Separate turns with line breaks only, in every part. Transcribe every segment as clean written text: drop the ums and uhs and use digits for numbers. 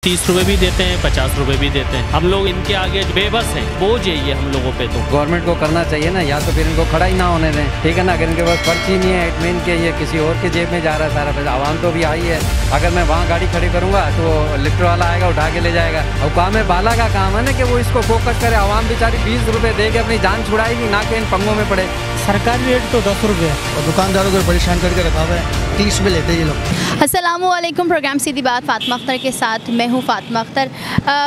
30 रुपए भी देते हैं, 50 रुपए भी देते हैं। हम लोग इनके आगे बेबस हैं, बोझ है ये हम लोगों पे। तो
गवर्नमेंट को करना चाहिए ना, या तो फिर इनको खड़ा ही ना होने दें, ठीक है ना। अगर इनके पास पर्ची नहीं है एडमिन के, ये किसी और के जेब में जा रहा है सारा पैसा। आवाम तो भी आई है, अगर मैं वहाँ गाड़ी खड़ी करूँगा तो लिफ्ट वाला आएगा उठा के ले जाएगा। और काम है बाला का काम है ना कि वो इसको फोकस करे। आवाम बेचारी 20 रुपये दे के अपनी जान छुड़ाएगी, ना कि इन पंगों में पड़े।
सरकारी रेट तो 10 रुपये है और दुकानदारों को परेशान करके रखा हुआ है, 30 रुपये लेते हैं ये लोग।
अस्सलामुअलैकुम, प्रोग्राम सीधी बात फातिमा अख्तर के साथ मैं हूँ फातिमा अख्तर।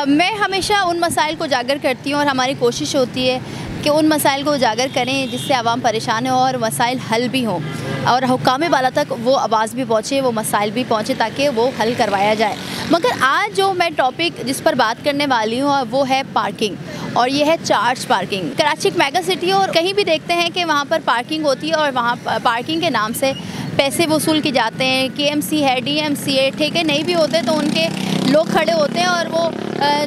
मैं हमेशा उन मसाइल को उजागर करती हूँ और हमारी कोशिश होती है कि उन मसाइल को उजागर करें जिससे आवाम परेशान हो और मसाइल हल भी हों और हुक्काम बाला तक वो आवाज़ भी पहुँचे, वो मसाइल भी पहुँचे ताकि वो हल करवाया जाए। मगर आज जो मैं टॉपिक जिस पर बात करने वाली हूँ वो है पार्किंग, और ये है चार्ज पार्किंग। कराची एक मेगा सिटी है और कहीं भी देखते हैं कि वहाँ पर पार्किंग होती है और वहाँ पार्किंग के नाम से पैसे वसूल किए जाते हैं। KMC है, DMC है, ठेके नहीं भी होते तो उनके लोग खड़े होते हैं और वो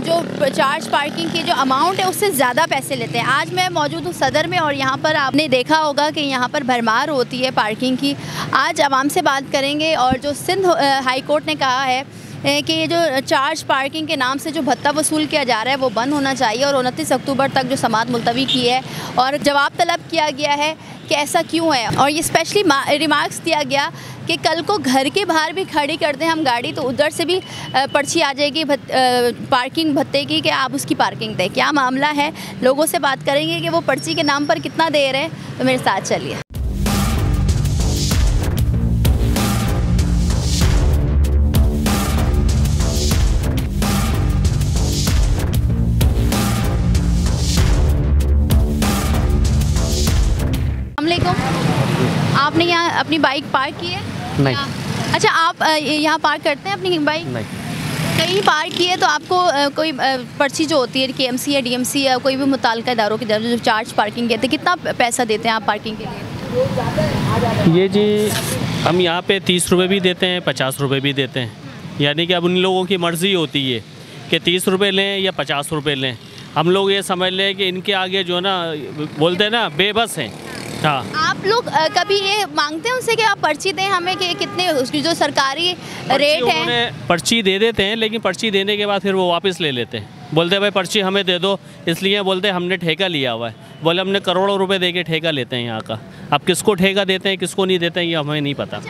जो चार्ज पार्किंग की जो अमाउंट है उससे ज़्यादा पैसे लेते हैं। आज मैं मौजूद हूँ सदर में और यहाँ पर आपने देखा होगा कि यहाँ पर भरमार होती है पार्किंग की। आज आवाम से बात करेंगे और जो सिंध हाई कोर्ट ने कहा है कि ये जो चार्ज पार्किंग के नाम से जो भत्ता वसूल किया जा रहा है वो बंद होना चाहिए और 29 अक्टूबर तक जो समाअत मुलतवी की है और जवाब तलब किया गया है कि ऐसा क्यों है। और ये स्पेशली रिमार्क्स दिया गया कि कल को घर के बाहर भी खड़ी कर दें हम गाड़ी तो उधर से भी पर्ची आ जाएगी पार्किंग भत्ते की कि आप उसकी पार्किंग दें। क्या मामला है, लोगों से बात करेंगे कि वो पर्ची के नाम पर कितना दे रहे हैं। तो मेरे साथ चलिए। आपने यहाँ अपनी बाइक पार्क की है?
नहीं।
अच्छा, आप यहाँ पार्क करते हैं अपनी बाइक?
नहीं।
कहीं पार्क की है तो आपको कोई पर्ची जो होती है KMC या DMC या कोई भी मुताल्लिका इदारों की तरफ जो चार्ज पार्किंग कहते हैं, कितना पैसा देते हैं आप पार्किंग के लिए?
ये जी हम यहाँ पे 30 रुपए भी देते हैं, 50 रुपए भी देते हैं। यानी कि अब उन लोगों की मर्ज़ी होती है कि 30 रुपये लें या 50 रुपये लें। हम लोग ये समझ लें कि इनके आगे जो ना बोलते हैं ना बेबस हैं। हाँ,
आप लोग कभी ये मांगते हैं उनसे कि आप पर्ची दें हमें कि कितने उसकी जो सरकारी रेट है?
पर्ची दे देते हैं, लेकिन पर्ची देने के बाद फिर वो वापस ले लेते हैं। बोलते हैं भाई पर्ची हमें दे दो, इसलिए बोलते हैं हमने ठेका लिया हुआ है। बोले हमने करोड़ों रुपए दे के ठेका लेते हैं यहाँ का। अब किसको ठेका देते हैं किसको नहीं देते हैं ये हमें नहीं पता।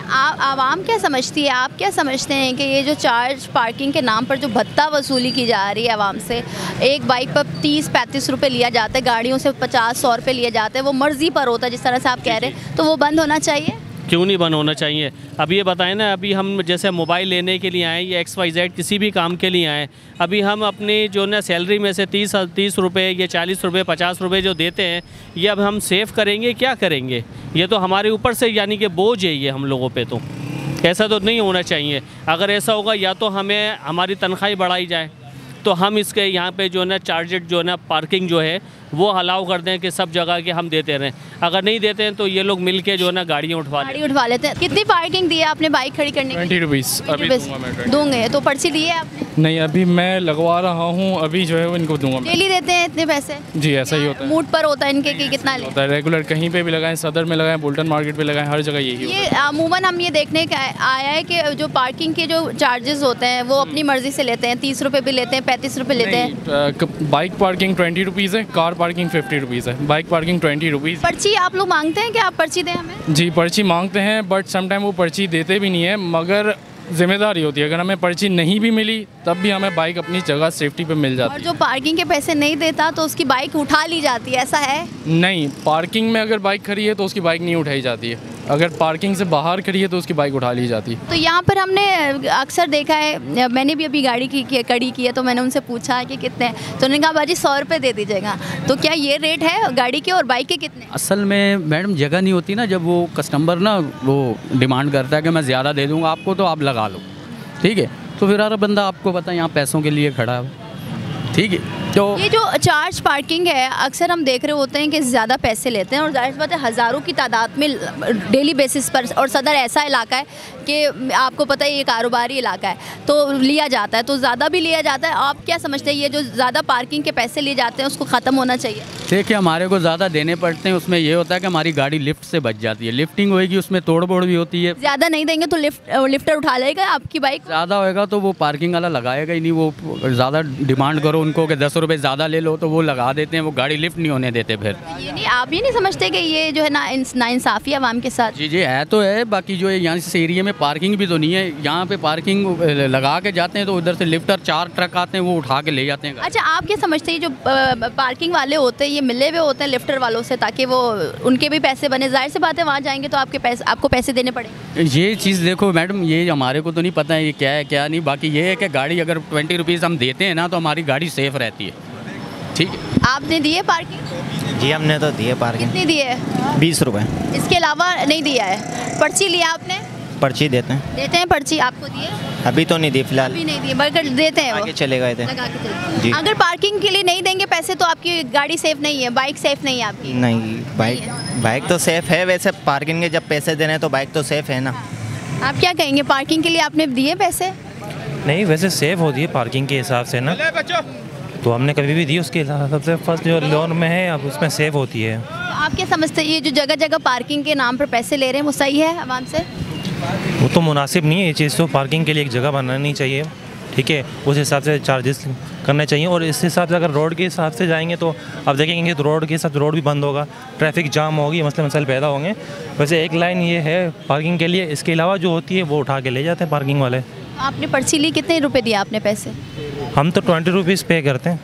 आवाम क्या समझती है, आप क्या समझते हैं कि ये जो चार्ज पार्किंग के नाम पर जो भत्ता वसूली की जा रही है आवाम से, एक बाइक पर 30-35 रुपये लिया जाता है, गाड़ियों से 50-100 रुपये लिया जाता है, वो मर्ज़ी पर होता है जिस तरह से आप कह रहे हैं, तो वो बंद होना चाहिए?
क्यों नहीं बंद होना चाहिए? अब ये बताएं ना, अभी हम जैसे मोबाइल लेने के लिए आए या XYZ किसी भी काम के लिए आए, अभी हम अपनी जो ना सैलरी में से 30 रुपये या 40 रुपये 50 रुपये जो देते हैं ये अब हम सेव करेंगे क्या करेंगे? ये तो हमारे ऊपर से यानी कि बोझ है ये हम लोगों पे। तो ऐसा तो नहीं होना चाहिए। अगर ऐसा होगा या तो हमें हमारी तनख्वाही बढ़ाई जाए तो हम इसके यहाँ पे जो है ना चार्जेड जो है ना पार्किंग जो है वो अलाउ कर दें कि सब जगह के हम देते रहें। अगर नहीं देते हैं तो ये लोग मिल के जो है ना गाड़ियाँ उठवा लेते हैं।
कितनी पार्किंग दी है आपने बाइक खड़ी करने की?
20 रुपीज़
दूंगे। तो पर्ची दी है आपने?
नहीं, अभी मैं लगवा रहा हूँ, अभी जो है वो इनको दूंगा।
डेली देते हैं इतने पैसे?
जी ऐसा ही होता है,
मूड पर होता है इनके कि कितना
होता है। रेगुलर कहीं पे भी लगाएं, सदर में लगाएं, बुल्टन मार्केट पे लगाएं, हर जगह यही
ये अमूमन हम ये देखने का आया है कि जो पार्किंग के जो चार्जेस होते हैं वो अपनी मर्जी से लेते हैं। 30 रुपये भी लेते हैं, 35 रुपये लेते हैं।
बाइक पार्किंग 20 रुपीज़ है, कार पार्किंग 50 रुपीज़ है, बाइक पार्किंग 20 रुपीज़।
पर्ची आप लोग मांगते हैं कि आप पर्ची दें हमें?
जी पर्ची मांगते हैं, बट समटाइम वो पर्ची देते भी नहीं है, मगर जिम्मेदारी होती है। अगर हमें पर्ची नहीं भी मिली तब भी हमें बाइक अपनी जगह सेफ्टी पे मिल जाती है।
और जो पार्किंग के पैसे नहीं देता तो उसकी बाइक उठा ली जाती है, ऐसा है?
नहीं, पार्किंग में अगर बाइक खड़ी है तो उसकी बाइक नहीं उठाई जाती है। अगर पार्किंग से बाहर खड़ी है तो उसकी बाइक उठा ली जाती है।
तो यहाँ पर हमने अक्सर देखा है, मैंने भी अभी गाड़ी कड़ी की है तो मैंने उनसे पूछा कि कितने, तो उन्होंने कहा बाजी 100 रुपये दे दीजिएगा। तो क्या ये रेट है गाड़ी के और बाइक के कितने?
असल में मैडम जगह नहीं होती ना, जब वो कस्टमर ना वो डिमांड करता है कि मैं ज़्यादा दे दूँगा आपको तो आप लगा लो, ठीक है। तो फिर हर बंदा आपको पता है यहाँ पैसों के लिए खड़ा है, ठीक है।
तो ये जो चार्ज पार्किंग है, अक्सर हम देख रहे होते हैं कि ज़्यादा पैसे लेते हैं और जाहिर सी बात है हज़ारों की तादाद में डेली बेसिस पर, और सदर ऐसा इलाका है कि आपको पता है ये कारोबारी इलाका है, तो लिया जाता है, तो ज़्यादा भी लिया जाता है। आप क्या समझते हैं ये जो ज़्यादा पार्किंग के पैसे लिए जाते हैं उसको ख़त्म होना चाहिए?
देखिए, हमारे को ज़्यादा देने पड़ते हैं, उसमें ये होता है कि हमारी गाड़ी लिफ्ट से बच जाती है, लिफ्टिंग होएगी उसमें तोड़ फोड़ भी होती है।
ज़्यादा नहीं देंगे तो लिफ्टर उठा लेगा आपकी बाइक?
ज़्यादा होएगा तो वो पार्किंग वाला लगाएगा ही नहीं, वो ज़्यादा डिमांड करो उनको कि 10 रुपये ज़्यादा ले लो तो वो लगा देते हैं, वो गाड़ी लिफ्ट नहीं होने देते फिर।
ये नहीं, आप ये नहीं समझते कि ये जो है नाइंसाफ़ी है आवाम के साथ?
जी जी है तो है, बाकी जो है यहाँ इस एरिया में पार्किंग भी तो नहीं है, यहाँ पे पार्किंग लगा के जाते हैं तो उधर से लिफ्टर 4 ट्रक आते हैं वो उठा के ले जाते हैं।
अच्छा, आप क्या समझते हैं जो पार्किंग वाले होते हैं ये मिले हुए होते हैं लिफ्टर वालों से ताकि वो उनके भी पैसे बने? जाहिर सी बात है वहाँ जाएंगे तो आपको पैसे देने पड़ेंगे।
ये चीज़ देखो मैडम, ये हमारे को तो नहीं पता है ये क्या है क्या नहीं, बाकी ये है कि गाड़ी अगर 20 रुपीज़ हम देते हैं ना तो हमारी गाड़ी सेफ़ रहती है। ठीक है,
आपने दिए पार्किंग?
जी हमने तो दिए पार्किंग।
कितनी दिए?
20 रुपये।
इसके अलावा नहीं दिया है? पर्ची लिया आपने?
पर्ची देते हैं
पर्ची आपको दिए?
अभी तो नहीं दी फिलहाल।
अभी नहीं दिए, बल्कि देते हैं वो
आगे चले गए थे।
लगा के चले।
जी।
अगर पार्किंग के लिए नहीं देंगे पैसे तो आपकी गाड़ी सेफ नहीं है, बाइक सेफ नहीं है आपकी?
नहीं, बाइक तो सेफ़ है, वैसे पार्किंग के जब पैसे देने हैं तो बाइक तो सेफ़ है ना।
आप क्या कहेंगे, पार्किंग के लिए आपने दिए पैसे?
नहीं, वैसे सेफ़ होती है पार्किंग के हिसाब से ना, तो हमने कभी भी दी उसके हिसाब से। फर्स्ट जो लोन में है अब उसमें सेव होती है।
तो आप क्या समझते हैं ये जो जगह जगह पार्किंग के नाम पर पैसे ले रहे हैं वो सही है आवाम से?
वो तो मुनासिब नहीं है, ये चीज़ तो पार्किंग के लिए एक जगह बनानी चाहिए, ठीक है, उस हिसाब से चार्जेस करने चाहिए। और इस हिसाब से अगर रोड के हिसाब से जाएंगे तो अब देखेंगे तो रोड के हिसाब से रोड भी बंद होगा, ट्रैफिक जाम होगी, मसले पैदा होंगे। वैसे एक लाइन ये है पार्किंग के लिए, इसके अलावा जो होती है वो उठा के ले जाते हैं पार्किंग वाले।
आपने पर्ची ली, कितने रुपए दिए आपने पैसे?
हम तो 20 रुपीज़ पे करते हैं,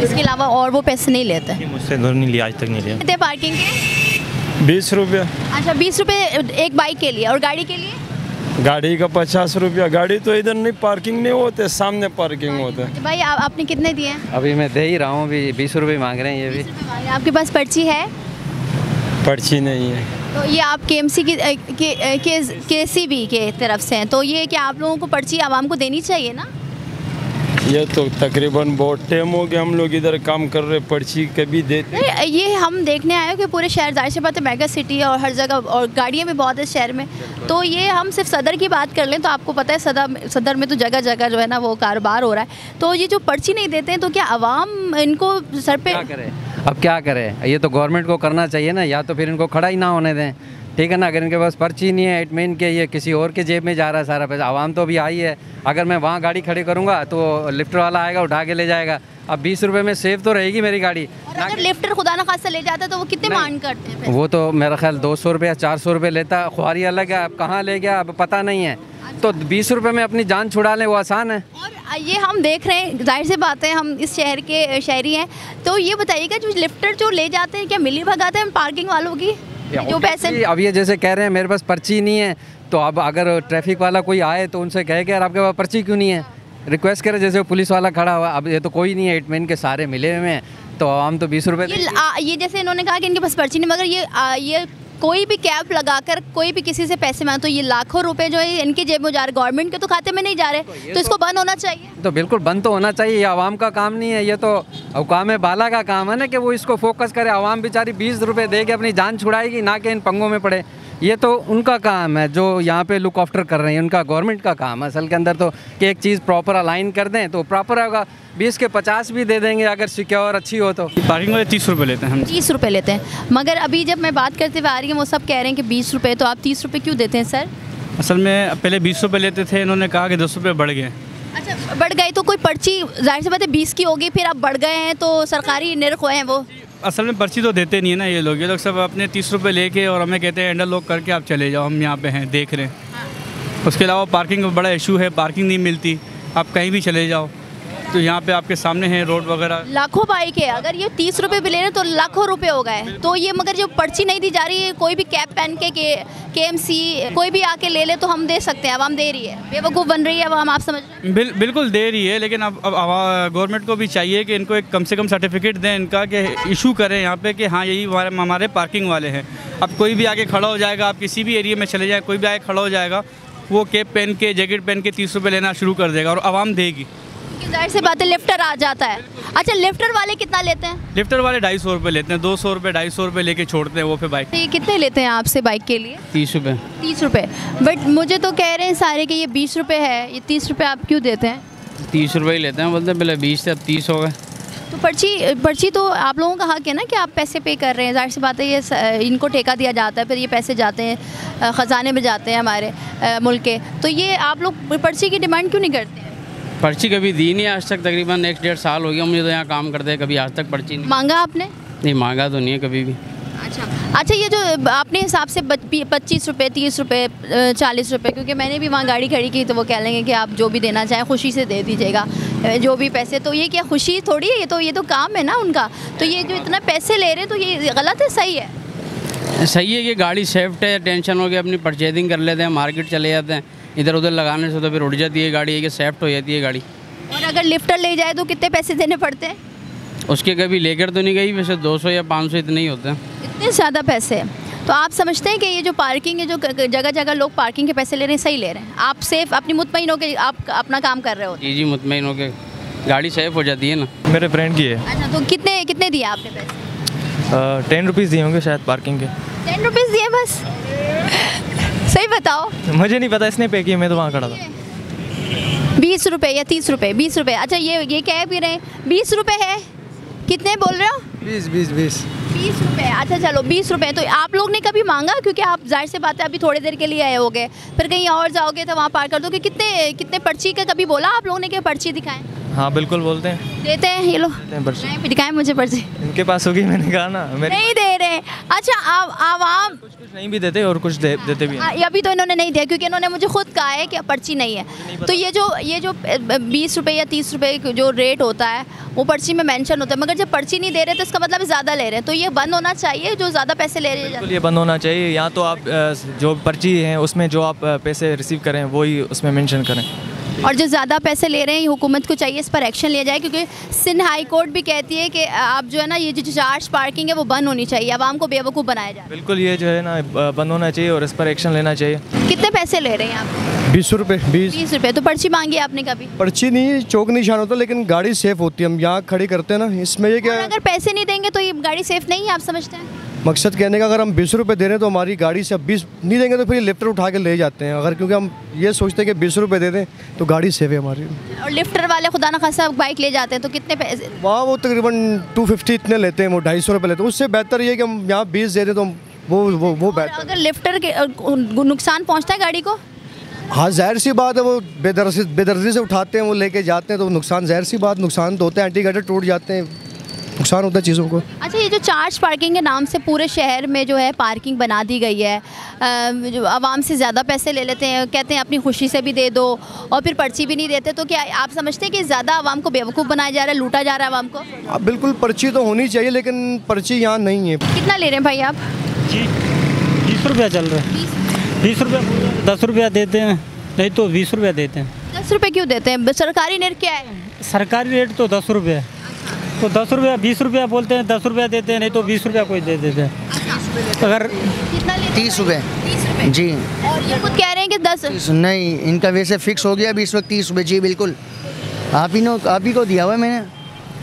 इसके अलावा और वो पैसे नहीं लेते?
मुझसे दूर नहीं लिया, आज तक नहीं लिया।
कितने पार्किंग के?
20 रुपये।
अच्छा, 20 रुपए एक बाइक के लिए, और गाड़ी के लिए?
गाड़ी का 50 रुपया। गाड़ी तो इधर नहीं, पार्किंग नहीं होते, सामने पार्किंग होते हैं।
भाई आपने कितने दिए हैं?
अभी मैं दे ही रहा हूँ, अभी 20 रुपये मांग रहे हैं ये भी।
आपके पास पर्ची है?
पर्ची नहीं है।
तो ये आप KMC KCB के तरफ से हैं, तो ये कि आप लोगों को पर्ची आवाम को देनी चाहिए ना?
ये तो तकरीबन बहुत टाइम हो गया हम लोग इधर काम कर रहे, पर्ची कभी देते।
ये हम देखने आए कि पूरे शहर, जाहिर सी बात है मेगा सिटी है और हर जगह, और गाड़ियाँ भी बहुत है शहर में, तो ये हम सिर्फ सदर की बात कर लें तो आपको पता है सदर में तो जगह जगह जो है ना वो कारोबार हो रहा है। तो ये जो पर्ची नहीं देते हैं तो क्या आवाम इनको सर पे
क्या करे? अब क्या करें, ये तो गवर्नमेंट को करना चाहिए ना, या तो फिर इनको खड़ा ही ना होने दें, ठीक है ना। अगर इनके पास पर्ची नहीं है, इट मीन के ये किसी और के जेब में जा रहा है सारा पैसा। आवाम तो अभी आई है, अगर मैं वहाँ गाड़ी खड़ी करूँगा तो लिफ्टर वाला आएगा उठा के ले जाएगा। अब 20 रुपये में सेफ तो रहेगी मेरी गाड़ी।
और अगर लिफ्टर खुदा न खास्ता ले जाता है तो वो कितने मांग करते हैं?
वो तो मेरा ख्याल 200 रुपये या 400 रुपये लेता, ख्वारी अलग है, अब कहाँ ले गया अब पता नहीं है। तो 20 रुपये में अपनी जान छुड़ा लें, वो आसान है।
और ये हम देख रहे हैं, जाहिर सी बात है हम इस शहर के शहरी हैं, तो ये बताइएगा जो लिफ्टर जो ले जाते हैं क्या मिली भगाते हैं पार्किंग वालों की जो पैसे? अब
ये जैसे कह रहे हैं मेरे पास पर्ची नहीं है, तो अब अगर ट्रैफिक वाला कोई आए तो उनसे कहे कि यार आपके पास पर्ची क्यों नहीं है, रिक्वेस्ट करे, जैसे पुलिस वाला खड़ा हुआ। अब ये तो कोई नहीं है, इटमेन के सारे मिले हुए हैं, तो हम तो 20 रुपये
ये जैसे इन्होंने कहा कि इनके पास पर्ची नहीं, मगर ये कोई भी कैप लगाकर कोई भी किसी से पैसे मांगे तो ये लाखों रुपए जो है इनके जेब में जा रहे, गवर्नमेंट के तो खाते में नहीं जा रहे, तो इसको बंद होना चाहिए।
तो बिल्कुल बंद तो होना चाहिए, ये आवाम का काम नहीं है, ये तो हुकाम बाला का काम है ना कि वो इसको फोकस करे। आवाम बेचारी 20 रुपये दे के अपनी जान छुड़ाएगी, ना कि इन पंगों में पड़े। ये तो उनका काम है जो यहाँ पे लुक आफ्टर कर रहे हैं, उनका गवर्नमेंट का काम है असल के अंदर, तो कि एक चीज़ प्रॉपर अलाइन कर दें तो प्रॉपर होगा। 20 के 50 भी दे देंगे अगर सिक्योर अच्छी हो तो।
पार्किंग वाले 30 रुपये लेते हैं हम।
30 रुपये लेते हैं, मगर अभी जब मैं बात करते हुए आ रही हूँ वो सब कह रहे हैं कि 20 रुपये, तो आप 30 रुपये क्यों देते हैं सर?
असल में पहले 20 रुपये लेते थे, इन्होंने कहा कि 10 रुपये बढ़ गए।
अच्छा, बढ़ गए तो कोई पर्ची जाहिर सी बात है 20 की होगी, फिर आप बढ़ गए हैं तो सरकारी निर्ख हैं वो।
असल में पर्ची तो देते नहीं है ना ये लोग सब अपने 30 रुपये लेके और हमें कहते हैं हैंडल लॉक करके आप चले जाओ, हम यहाँ पे हैं देख रहे हैं। उसके अलावा पार्किंग का बड़ा इशू है, पार्किंग नहीं मिलती, आप कहीं भी चले जाओ तो यहाँ पे आपके सामने है रोड वगैरह।
लाखों बाइक है, अगर ये 30 रुपये भी ले रहे हैं तो लाखों रुपए हो गए, तो ये मगर जो पर्ची नहीं दी जा रही है, कोई भी कैप पहन के KMC कोई भी आके ले ले तो हम दे सकते हैं, आवाम दे रही है, बेवकूफ़ बन रही है आवाम, आप समझ रहे हैं?
बिल्कुल दे रही है, लेकिन अब गवर्नमेंट को भी चाहिए कि इनको एक कम से कम सर्टिफिकेट दें इनका, कि इशू करें यहाँ पे कि हाँ यही हमारे पार्किंग वाले हैं। अब कोई भी आके खड़ा हो जाएगा, आप किसी भी एरिया में चले जाएँ, कोई भी आके खड़ा हो जाएगा, वो कैप पहन के जैकेट पहन के 30 रुपये लेना शुरू कर देगा और आवाम देगी।
जाहिर सी बात है लिफ्टर आ जाता है, अच्छा, लिफ्टर वाले कितना लेते हैं?
लिफ्टर वाले 250 रुपये लेते हैं, 200 रुपये 250 रुपये लेके छोड़ते हैं वो फिर बाइक।
तो ये कितने लेते हैं आपसे बाइक के लिए?
30 रुपये।
30 रुपये। बट मुझे तो कह रहे हैं सारे कि ये 20 रुपये है, ये 30 रुपये आप क्यों देते हैं?
30 रुपये ही लेते हैं, बोलते हैं पहले 20 से अब 30 हो गए।
तो पर्ची तो आप लोगों का हक है ना कि आप पैसे पे कर रहे हैं, जाहिर सी बात है ये इनको ठेका दिया जाता है, फिर ये पैसे जाते हैं ख़जाने में जाते हैं हमारे मुल्क के, तो ये आप लोग पर्ची की डिमांड क्यों नहीं करते हैं?
पर्ची कभी दी नहीं आज तक, तकरीबन 1-1.5 साल हो गया मुझे तो यहाँ काम करते हैं, कभी आज तक पर्ची नहीं
मांगा आपने?
नहीं मांगा तो नहीं है कभी भी।
अच्छा, ये जो अपने हिसाब से 25 रुपये 30 रुपये 40 रुपये, क्योंकि मैंने भी वहाँ गाड़ी खड़ी की तो वो कह लेंगे कि आप जो भी देना चाहें खुशी से दे दीजिएगा जो भी पैसे, तो ये क्या खुशी थोड़ी है, ये तो काम है ना उनका, तो ये जो इतना पैसे ले रहे हैं तो ये गलत है सही है?
सही है कि गाड़ी सेफ्ट है, टेंशन हो गया अपनी परचेजिंग कर लेते हैं, मार्केट चले जाते हैं, इधर उधर लगाने से तो फिर उड़ जाती है गाड़ी, कि सेफ्ट हो जाती है गाड़ी।
और अगर लिफ्टर ले जाए तो कितने पैसे देने पड़ते हैं?
उसके कभी लेकर तो नहीं गई, वैसे 200 या 500 इतने ही होते हैं।
इतने ज़्यादा पैसे? तो आप समझते हैं कि ये जो पार्किंग है, जो जगह जगह लोग पार्किंग के पैसे ले रहे हैं, सही ले रहे हैं? आप सेफ अपनी मुतमईन होकर आप अपना काम कर रहे हो?
जी मुतमईन होकर गाड़ी सेफ हो जाती है ना।
मेरे फ्रेंड की है।
अच्छा, तो कितने दिए आपने पैसे?
10 रुपीज़ दिए होंगे शायद पार्किंग के।
10 रुपीज़ दिए बस? सही बताओ।
मुझे नहीं पता, इसने पे किया, मैं तो वहाँ खड़ा था।
20 रुपये या 30 रुपये? 20 रुपये। अच्छा, ये कह भी रहे हैं 20 रुपये है, कितने बोल रहे हो?
20
रुपये। अच्छा चलो 20 रुपये। तो आप लोग ने कभी मांगा? क्योंकि आप जाहिर से बात है अभी थोड़ी देर के लिए आए होगे, फिर कहीं और जाओगे तो वहाँ पार कर दोगे, कितने पर्ची का कभी बोला आप लोगों ने कि पर्ची दिखाएं?
हाँ बिल्कुल बोलते हैं।
देते हैं ये लोग? नहीं, दिखाएं मुझे पर्ची।
इनके पास होगी, मैंने कहा ना
नहीं दे रहे। अच्छा, आवाम
कुछ नहीं भी देते और कुछ देते भी हैं।
अभी तो इन्होंने नहीं दिया क्योंकि इन्होंने मुझे खुद कहा है कि पर्ची नहीं है। तो ये जो 20 रुपये या 30 रुपये जो रेट होता है वो पर्ची में मेंशन होता है, मगर जब पर्ची नहीं दे रहे तो इसका मतलब ज़्यादा ले रहे हैं, तो ये बंद होना चाहिए जो ज़्यादा पैसे ले रहे हैं।
बिल्कुल ये बंद होना चाहिए, या तो आप जो पर्ची है उसमें जो आप पैसे रिसीव करें वही उसमें मेंशन करें,
और जो ज़्यादा पैसे ले रहे हैं हुकूमत को चाहिए इस पर एक्शन लिया जाए, क्योंकि सिंध हाई कोर्ट भी कहती है कि आप जो है ना ये जो चार्ज पार्किंग है वो बंद होनी चाहिए, आवाम को बेवकूफ़ बनाया जाए।
बिल्कुल ये जो है ना बंद होना चाहिए और इस पर एक्शन लेना चाहिए।
कितने पैसे ले रहे हैं आप?
20 रुपये।
20 रुपये। तो पर्ची मांगी आपने कभी?
पर्ची नहीं, चौक निशान होता, लेकिन गाड़ी सेफ होती है, हम यहाँ खड़ी करते हैं ना, इसमें ये क्या।
अगर पैसे नहीं देंगे तो ये गाड़ी सेफ नहीं है, आप समझते हैं?
मकसद कहने का, अगर हम 20 रुपये दे रहे हैं तो हमारी गाड़ी से अब 20 नहीं देंगे तो फिर लिफ्टर उठा के ले जाते हैं, अगर क्योंकि हम ये सोचते हैं कि 20 रुपये दे दें तो गाड़ी सेफ है हमारी।
और लिफ्टर वाले खुदा न खासा बाइक ले जाते हैं तो कितने पैसे?
वहाँ वो तकरीबन 250 इतने लेते हैं, वो 250 रुपये लेते हैं, उससे बेहतर ये कि हम यहाँ 20 दे दें तो वो बेहतर।
अगर लिफ्टर के नुकसान पहुँचता है गाड़ी को?
हाँ जाहिर सी बात है, वो बेदर्दी से उठाते हैं, वो लेके जाते हैं तो नुकसान, जाहिर सी बात नुकसान तो होता है, एंटी टूट जाते हैं, नुकसान होता है चीज़ों को।
अच्छा, ये जो चार्ज पार्किंग के नाम से पूरे शहर में जो है पार्किंग बना दी गई है, जो आवाम से ज़्यादा पैसे ले लेते हैं, कहते हैं अपनी खुशी से भी दे दो और फिर पर्ची भी नहीं देते, तो क्या आप समझते हैं कि ज़्यादा आवाम को बेवकूफ़ बनाया जा रहा है, लूटा जा रहा है आवाम को?
अब बिल्कुल पर्ची तो होनी चाहिए, लेकिन पर्ची यहाँ नहीं है।
कितना ले रहे हैं भाई आप?
जी 20 रुपया चल रहा है। 20 रुपया 10 रुपया देते हैं, नहीं तो 20 रुपया देते हैं।
10 रुपये क्यों देते हैं? सरकारी रेट क्या है?
सरकारी रेट तो 10 रुपया है, तो 10 रुपया 20 रुपया बोलते हैं, 10 रुपया देते हैं, नहीं तो 20 रुपया कोई दे देते हैं। अगर
30 रुपये जी,
और ये खुद कह रहे हैं कि 10
नहीं, इनका वैसे फिक्स हो गया अभी इस वक्त 30 रुपये। जी बिल्कुल, आप ही को दिया हुआ है मैंने।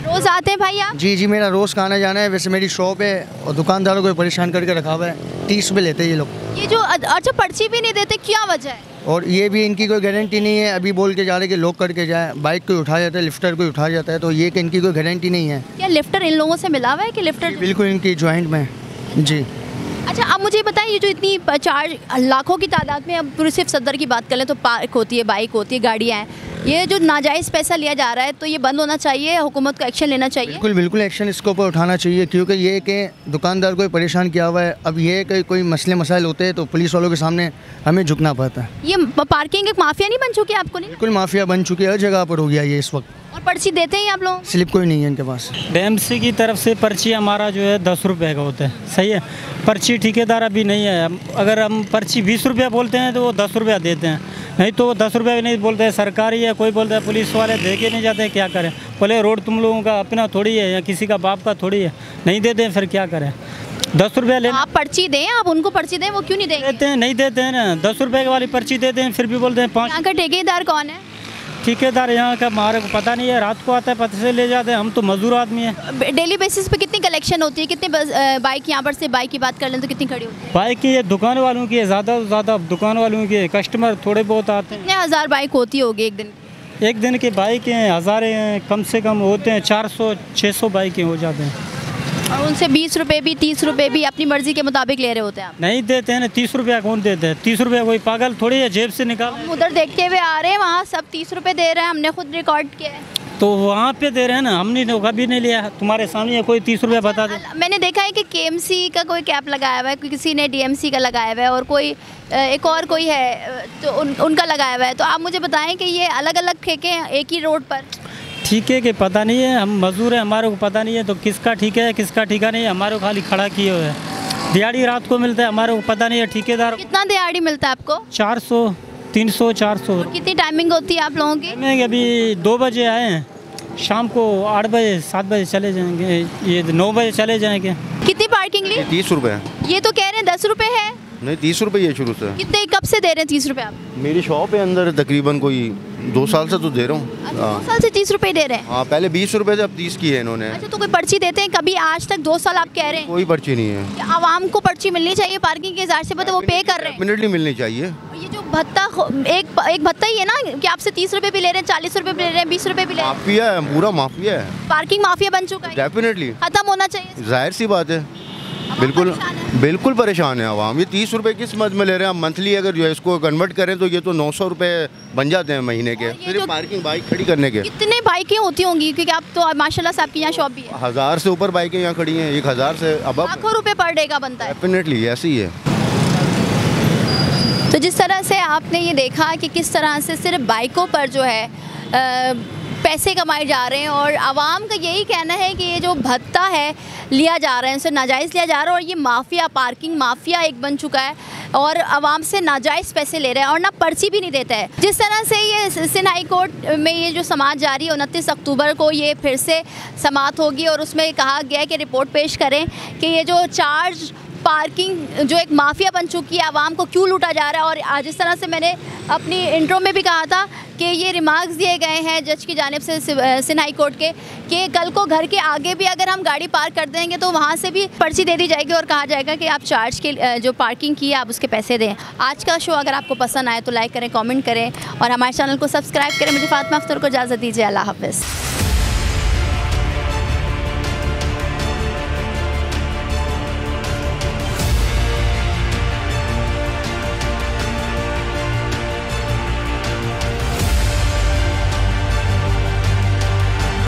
रोज़ आते हैं भाई आप?
जी मेरा रोज़ का आना जाना है, वैसे मेरी शॉप है और दुकानदारों को परेशान करके रखा हुआ है। 30 रुपये लेते हैं ये लोग।
ये जो अच्छा पर्ची भी नहीं देते, क्या वजह है?
और ये भी इनकी कोई गारंटी नहीं है, अभी बोल के जा रहे कि लोग करके जाए, बाइक को उठाया जाता है, लिफ्टर को उठाया जाता है, तो ये कि इनकी कोई गारंटी नहीं है।
क्या लिफ्टर इन लोगों से मिला हुआ है कि लिफ्टर?
बिल्कुल इनकी ज्वाइंट में। जी
अच्छा, अब मुझे बताएं, ये जो इतनी 4 लाखों की तादाद में, अब पूरी सिर्फ सदर की बात करें तो पार्क होती है, बाइक होती है, गाड़ियाँ हैं, ये जो नाजायज़ पैसा लिया जा रहा है तो ये बंद होना चाहिए, हुकूमत को एक्शन लेना चाहिए।
बिल्कुल एक्शन इसके ऊपर उठाना चाहिए, क्योंकि ये कि दुकानदार को परेशान किया हुआ है। अब ये कि कोई मसले मसाइल होते हैं तो पुलिस वालों के सामने हमें झुकना पड़ता है।
ये पार्किंग एक माफिया नहीं बन चुकी आपको? नहीं,
बिल्कुल माफिया बन चुकी है, हर जगह पर हो गया ये इस वक्त।
और पर्ची देते हैं आप लोग?
स्लिप कोई नहीं है इनके पास।
BMC की तरफ से पर्ची हमारा जो है 10 रुपये का होता है, सही है। पर्ची ठेकेदार अभी नहीं है, अगर हम पर्ची 20 रुपया बोलते हैं तो वो 10 रुपया देते हैं, नहीं तो 10 रुपया भी नहीं बोलते हैं। सरकारी है, कोई बोलता है पुलिस वाले दे के नहीं जाते, क्या करें? बोले रोड तुम लोगों का अपना थोड़ी है या किसी का बाप का थोड़ी है, नहीं देते हैं, फिर क्या करें? 10 रुपया ले।
आप पर्ची दें, आप उनको पर्ची दें, वो क्यों नहीं देंगे?
देते हैं, नहीं देते हैं ना। 10 रुपये वाली पर्ची देते हैं, फिर भी बोलते हैं 5।
यहाँ का ठेकेदार कौन है?
ठेकेदार यहाँ का हमारे को पता नहीं है, रात को आता है पता से ले जाते हैं, हम तो मजदूर आदमी हैं।
डेली बेसिस पे कितनी कलेक्शन होती है, कितने बाइक यहाँ पर से बाइक की बात कर लें तो कितनी खड़ी होती है?
बाइक की ये दुकान वालों की है, ज़्यादा से ज़्यादा दुकान वालों की है, कस्टमर थोड़े बहुत आते हैं।
कितने हज़ार बाइक होती होगी एक दिन?
एक दिन की बाइक हैं हज़ारे हैं, कम से कम होते हैं 400-600 बाइकें हो जाते हैं।
और उनसे 20 रुपये भी 30 रुपये भी अपनी मर्जी के मुताबिक ले रहे होते हैं आप?
नहीं देते हैं ना, 30 रुपया कौन देते हैं? 30 रुपया कोई पागल थोड़ी है जेब से निकाल।
हम उधर देखते हुए आ रहे हैं, वहाँ सब 30 रुपये दे रहे हैं, हमने खुद रिकॉर्ड किया है।
तो वहाँ पे दे रहे हैं ना, हमने तो कभी नहीं लिया। तुम्हारे सामने कोई 30 रुपया बता दे।
मैंने देखा है कि KMC का कोई कैप लगाया हुआ है, किसी ने DMC का लगाया हुआ है, और कोई एक और कोई है तो उनका लगाया हुआ है। तो आप मुझे बताएं कि ये अलग अलग ठेके हैं एक ही रोड पर?
ठीक है कि पता नहीं है, हम मजदूर हैं, हमारे को पता नहीं है तो किसका ठीक है किसका ठीका नहीं है, हमारे को खाली खड़ा किए हुए है। दिहाड़ी रात को मिलता है, हमारे को पता नहीं है ठेकेदार।
कितना दिहाड़ी मिलता है आपको?
400, 300, 400।
कितनी टाइमिंग होती है आप लोगों की?
टाइमिंग अभी 2 बजे आए हैं, शाम को 8 बजे 7 बजे चले जाएंगे, ये 9 बजे चले जाएंगे।
कितनी पार्किंग ली?
30 रुपये।
ये तो कह रहे हैं 10 रुपये है।
नहीं 30 रुपये है शुरू से।
कितने कब से दे रहे हैं 30 रुपये आप?
मेरी शॉप है अंदर, तकरीबन कोई 2 साल से तो दे रहा हूँ।
2 साल से 30 रुपये दे रहे हैं?
हाँ, पहले 20 रुपये थे, अब 30 की है इन्होंने।
अच्छा, तो कोई पर्ची देते हैं कभी आज तक? 2 साल आप कह रहे हैं?
कोई पर्ची नहीं है।
आवाम को पर्ची मिलनी चाहिए पार्किंग के हिसाब से, वो पे कर रहे हैं।
डेफिनेटली मिलनी चाहिए।
ये जो भत्ता एक भत्ता ही है ना कि आपसे 30 रुपये भी ले रहे हैं, 40 रुपये भी ले रहे हैं, 20 रुपये भी ले रहे हैं?
माफिया है, पूरा माफिया है।
पार्किंग माफिया बन चुका है।
डेफिनेटली
खत्म होना चाहिए।
जाहिर सी बात है, बिल्कुल परेशान है आवाम। ये 30 रुपये किस मद में ले रहे हैं? मंथली अगर जो है इसको कन्वर्ट करें तो ये तो 900 रुपये बन जाते हैं महीने के, सिर्फ पार्किंग बाइक खड़ी करने के।
कितने बाइकें होती होंगी, क्योंकि आप तो माशाल्लाह से आपकी यहाँ शॉप भी है?
1000 से ऊपर बाइकें यहाँ खड़ी हैं, 1000 से अब
लाखों रुपए पर डे का बनता है।
डेफिनेटली ऐसे ही है।
तो जिस तरह से आपने ये देखा कि किस तरह से सिर्फ बाइकों पर जो है पैसे कमाए जा रहे हैं, और आवाम का यही कहना है कि ये जो भत्ता है लिया जा रहा है उसे नाजायज़ लिया जा रहा है, और ये माफिया, पार्किंग माफिया एक बन चुका है और आवाम से नाजायज़ पैसे ले रहे हैं और ना पर्ची भी नहीं देता है। जिस तरह से ये सिंध हाई कोर्ट में ये जो समाअत जारी है, 29 अक्टूबर को ये फिर से समाअत होगी और उसमें कहा गया है कि रिपोर्ट पेश करें कि ये जो चार्ज पार्किंग जो एक माफिया बन चुकी है, आवाम को क्यों लूटा जा रहा है। और जिस तरह से मैंने अपनी इंट्रो में भी कहा था कि ये रिमार्क्स दिए गए हैं जज की जानिब से सिंध हाई कोर्ट के कि कल को घर के आगे भी अगर हम गाड़ी पार्क कर देंगे तो वहाँ से भी पर्ची दे दी जाएगी और कहा जाएगा कि आप चार्ज के जो पार्किंग की है आप उसके पैसे दें। आज का शो अगर आपको पसंद आए तो लाइक करें, कमेंट करें और हमारे चैनल को सब्सक्राइब करें। मुझे फातिमा अख्तर को इजाज़त दीजिए। अल्लाह हाफ़िज़।